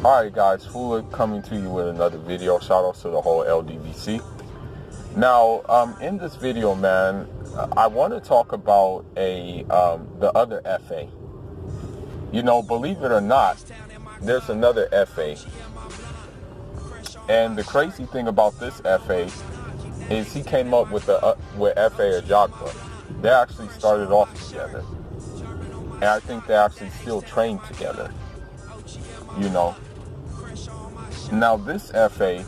Alright guys, Fula coming to you with another video. Shout out to the whole LDBC. Now, in this video, man, I want to talk about the other FA. You know, believe it or not, there's another FA. And the crazy thing about this FA is he came up with FA Ajagba. They actually started off together. And I think they actually still train together. You know. Now this FA,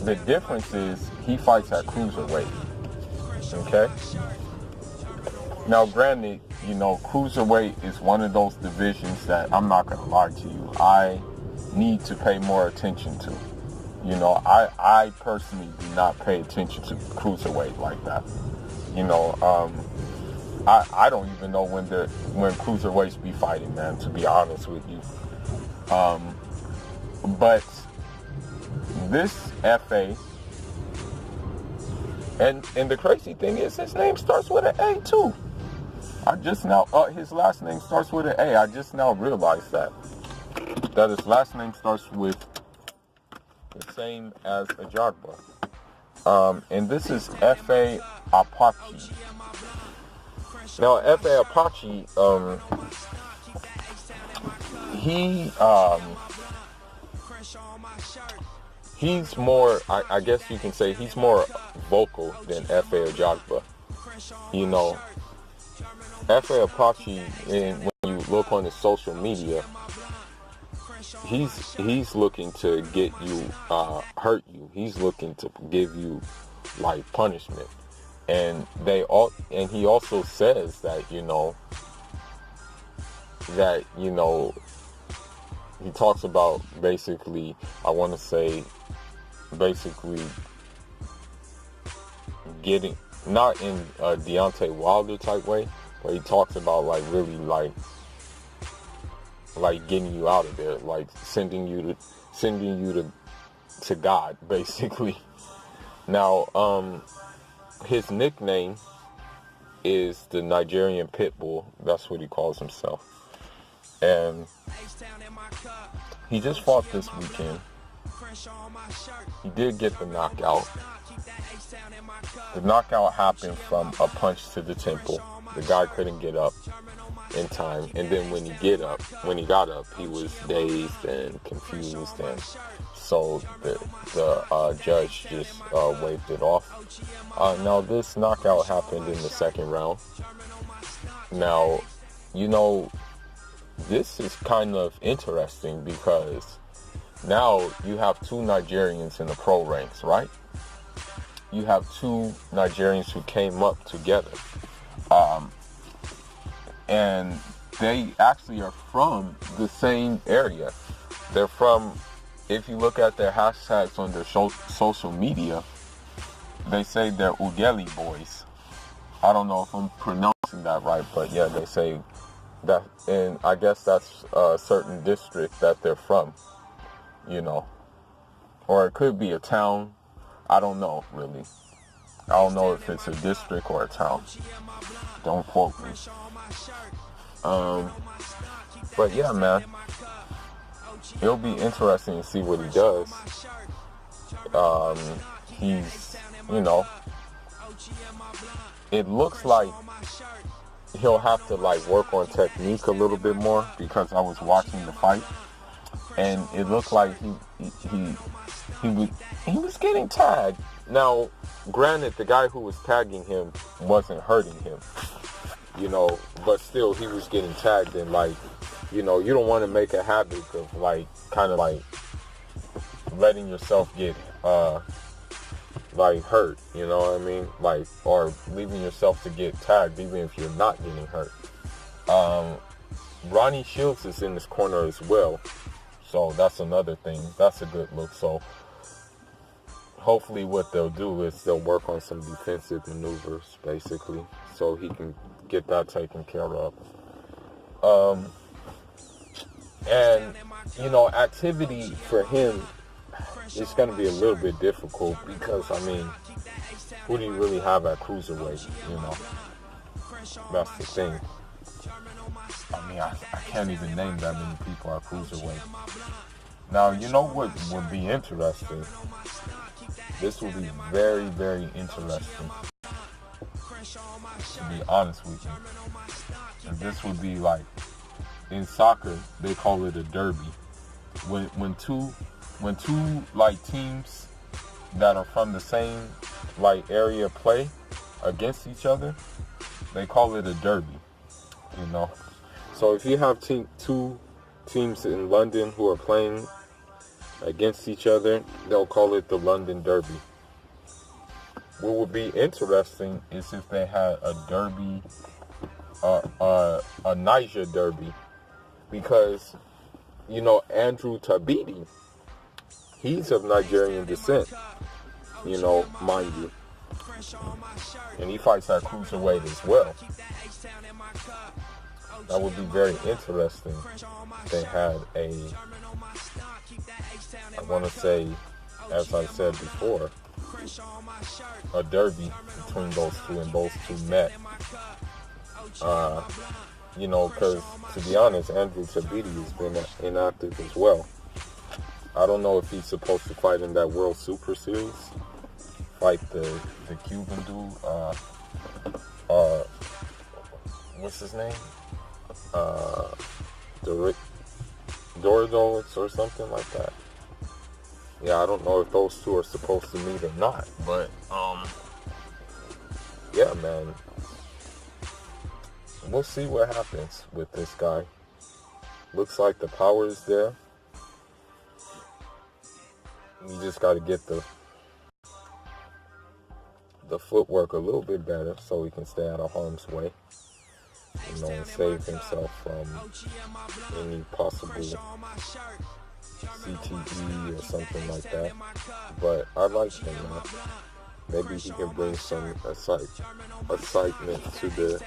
the difference is he fights at cruiserweight. Okay? Now granted, you know, cruiserweight is one of those divisions that, I'm not gonna lie to you, I need to pay more attention to. You know, I personally do not pay attention to cruiserweight like that. You know, I don't even know when cruiserweights be fighting, man, to be honest with you. But this FA, and the crazy thing is his name starts with an A too. I just now, his last name starts with an A. I just now realized that his last name starts with the same as Ajagba. And this is FA Apochi. Now, FA Apochi, he's more, I guess you can say he's more vocal than FA Ajagba. You know, FA Apochi, and when you look on his social media, he's looking to get you, hurt you. He's looking to give you like punishment. And he also says that, you know, he talks about basically, I want to say, basically getting, not in a Deontay Wilder type way, but he talks about like really like getting you out of there, like sending you to God, basically. Now, his nickname is the Nigerian Pitbull. That's what he calls himself. And he just fought this weekend. He did get the knockout. The knockout happened from a punch to the temple. The guy couldn't get up in time, and then when he got up, he was dazed and confused, and so the judge just waved it off. Now this knockout happened in the second round. Now, you know, this is kind of interesting because now you have two Nigerians in the pro ranks, right? You have two Nigerians who came up together. And they actually are from the same area. They're from, if you look at their hashtags on their social media, they say they're Ugeli boys. I don't know if I'm pronouncing that right, but yeah, they say that, and I guess that's a certain district that they're from, you know. Or it could be a town. I don't know, really. I don't know if it's a district or a town. Don't quote me. But yeah, man, it'll be interesting to see what he does. He's, you know, it looks like he'll have to like work on technique a little bit more, because I was watching the fight and it looked like he was getting tagged. Now, granted, the guy who was tagging him wasn't hurting him, you know, but still he was getting tagged, and like, you know, you don't want to make a habit of like kind of like letting yourself get like hurt, you know what I mean, like, or leaving yourself to get tagged even if you're not getting hurt. Ronnie Shields is in this corner as well, so that's another thing. That's a good look. So hopefully what they'll do is they'll work on some defensive maneuvers, basically, so he can get that taken care of. And, you know, activity for him is going to be a little bit difficult, because, I mean, who do you really have at cruiserweight, you know? That's the thing. I mean, I can't even name that many people at cruiserweight. Now, you know what would be interesting? This would be very, very interesting, to be honest with you. And this would be like, in soccer, they call it a derby. When two like teams that are from the same like area play against each other, they call it a derby. You know, so if you have two teams in London who are playing against each other, they'll call it the London Derby. What would be interesting is if they had a derby, a Niger Derby, because you know Andrew Tabiti, he's of Nigerian descent, you know, mind you, and he fights at cruiserweight as well. That would be very interesting. They had I want to say, as I said before, a derby between those two, and those two met. You know, because to be honest, Andrew Tabiti has been inactive as well. I don't know if he's supposed to fight in that World Super Series, fight the Cuban dude. What's his name? Doradolix or something like that. Yeah, I don't know if those two are supposed to meet or not, but yeah, man, we'll see what happens with this guy. Looks like the power is there. You just got to get the footwork a little bit better so he can stay out of harm's way, you know, and save himself from any possible CTE or something like that. But I like him, man. Maybe he can bring some excitement to the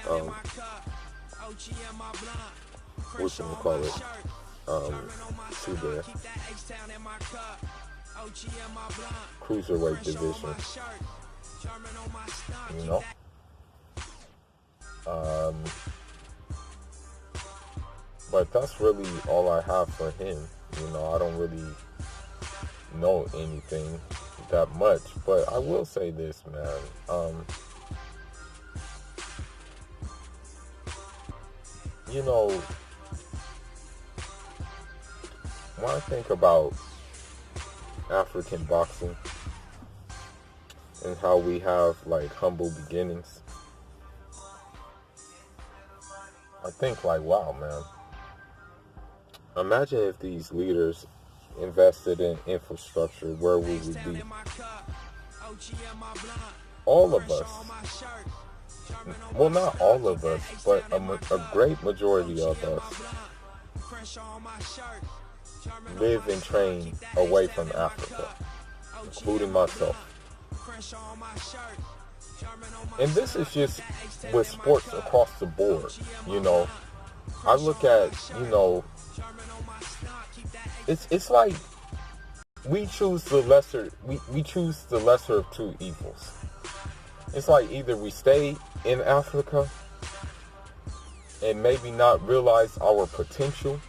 to the cruiserweight division, you know. But that's really all I have for him. You know, I don't really know anything that much, but I will say this, man. You know, when I think about African boxing and how we have like humble beginnings, I think like, wow, man. Imagine if these leaders invested in infrastructure, where would we be? All of us, well, not all of us, but a great majority of us live and train away from Africa, including myself. And this is just with sports across the board, you know. I look at, you know, it's like we choose the lesser of two evils. It's like either we stay in Africa and maybe not realize our potential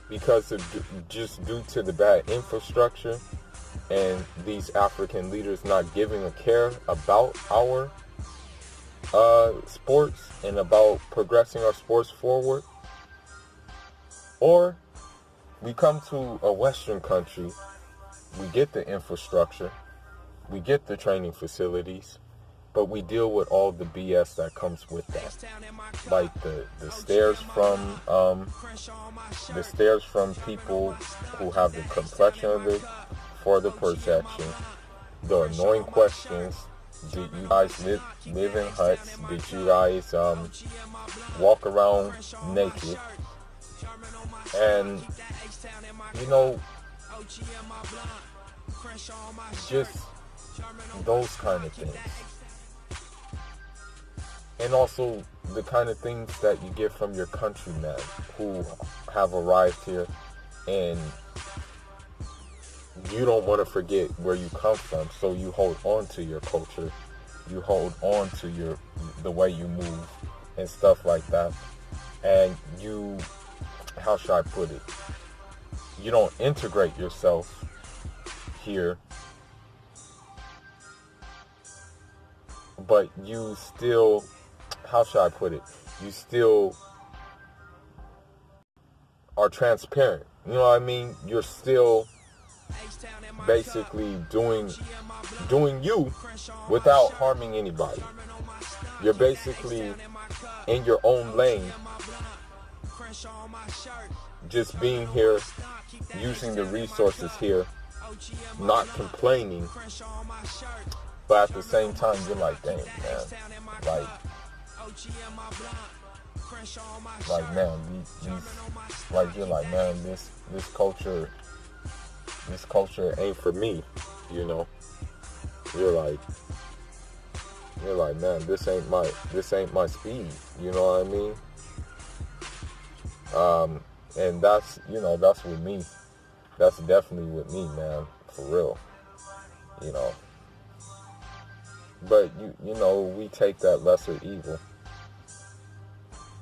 because of just due to the bad infrastructure and these African leaders not giving a care about our sports and about progressing our sports forward. Or we come to a Western country, we get the infrastructure, we get the training facilities, but we deal with all the BS that comes with that. Like the stares from people who have the complexion of it for the protection, the annoying questions. Did you guys live in huts? Did you guys walk around naked? And, you know, just those kind of things. And also the kind of things that you get from your countrymen who have arrived here, and you don't want to forget where you come from, so you hold on to your culture, you hold on to the way you move, and stuff like that. And you, how should I put it? You don't integrate yourself here, but you still, how should I put it? You still are transparent. You know what I mean? You're still basically doing you without harming anybody. You're basically in your own lane, just being here, using the resources here, not complaining, but at the same time you're like, dang, man, like man, like you're like, man, this culture ain't for me, you know. You're like, man, this ain't my speed, you know what I mean? And that's, you know, that's with me. That's definitely with me, man, for real, you know. But you know, we take that lesser evil.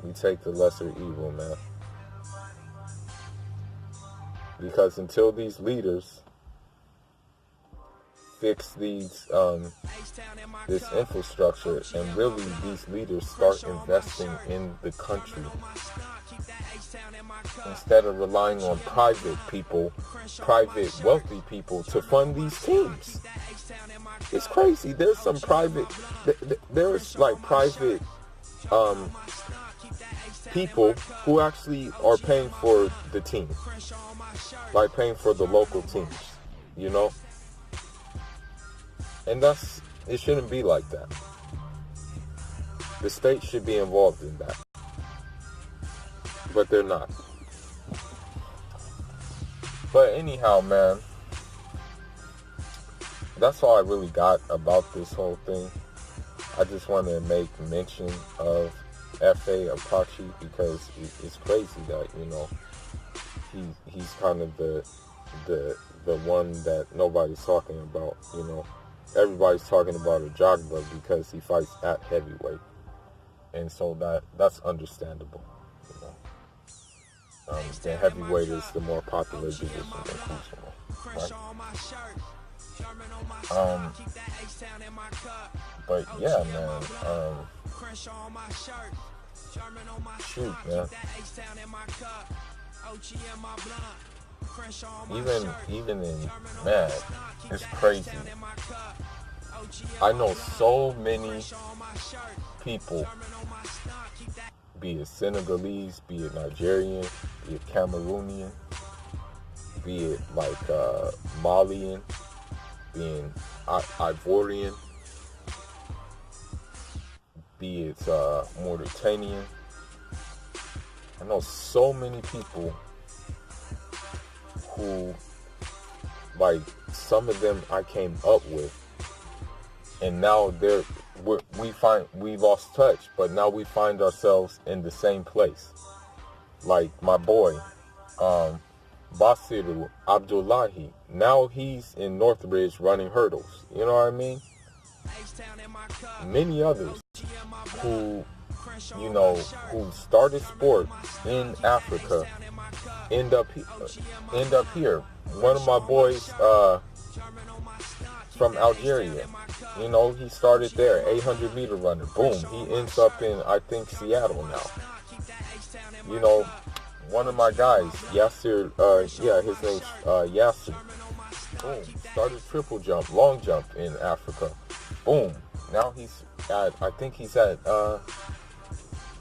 We take the lesser evil, man. Because until these leaders fix these this infrastructure, and really these leaders start investing in the country instead of relying on private wealthy people to fund these teams. It's crazy. There's some private there's like private people who actually are paying for the team, like paying for the local teams, you know. And it shouldn't be like that. The state should be involved in that. But they're not. But anyhow, man, that's all I really got about this whole thing. I just want to make mention of F.A. Apochi, because it's crazy that, you know, he's kind of the one that nobody's talking about, you know. Everybody's talking about Ajagba because he fights at heavyweight, and so that's understandable, you know. The heavyweight is the more popular division than cruiserweight, right? But yeah, man. Shoot, man. Even in, man, it's crazy. I know so many people, be it Senegalese, be it Nigerian, be it Cameroonian, be it like Malian, being Ivorian, be it Mauritanian. I know so many people who, like, some of them I came up with, and now we lost touch, but now we find ourselves in the same place. Like my boy, Basiru Abdullahi, now he's in Northridge running hurdles, you know what I mean? Many others who, you know, who started sport in Africa end up here. One of my boys from Algeria, you know, he started there, 800 meter runner. Boom, he ends up in, I think, Seattle now. You know, one of my guys, Yasser, his name's Yasser. Boom, started triple jump, long jump in Africa. Boom, now he's at, I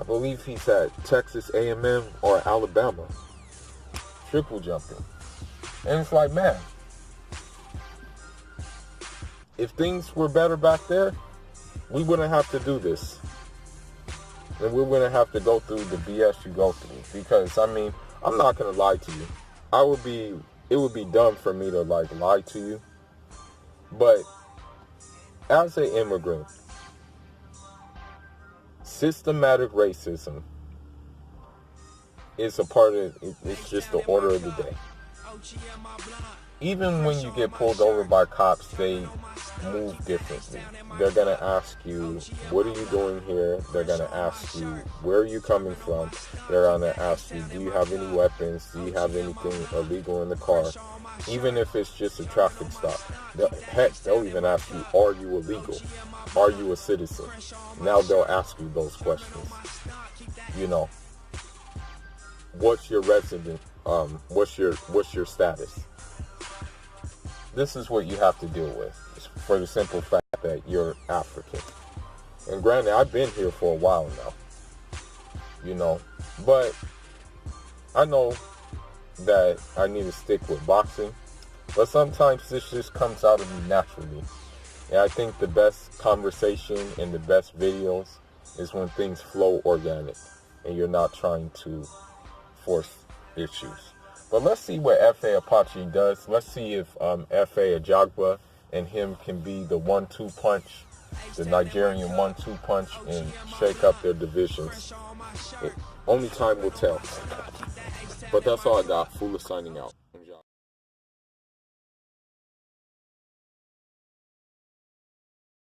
believe he's at Texas A&M or Alabama, triple jumping. And it's like, man, if things were better back there, we wouldn't have to do this. And we wouldn't have to go through the BS you go through. Because, I mean, I'm not going to lie to you. It would be dumb for me to, like, lie to you. But as an immigrant, systematic racism is a part of it. It's just the order of the day. even when you get pulled over by cops, they move differently. They're going to ask you, what are you doing here? They're going to ask you, where are you coming from? They're going to ask you, do you have any weapons? Do you have anything illegal in the car? Even if it's just a traffic stop. Heck, they'll even ask you, are you illegal? Are you a citizen? Now they'll ask you those questions. You know, what's your resident? What's your status? This is what you have to deal with, for the simple fact that you're African. And granted, I've been here for a while now, you know, but I know that I need to stick with boxing, but sometimes this just comes out of me naturally. And I think the best conversation and the best videos is when things flow organic and you're not trying to force issues. But let's see what F.A. Apochi does. Let's see if F.A. Ajagba and him can be the 1-2 punch, the Nigerian 1-2 punch, and shake up their divisions. Only time will tell. But that's all I got. Fula signing out.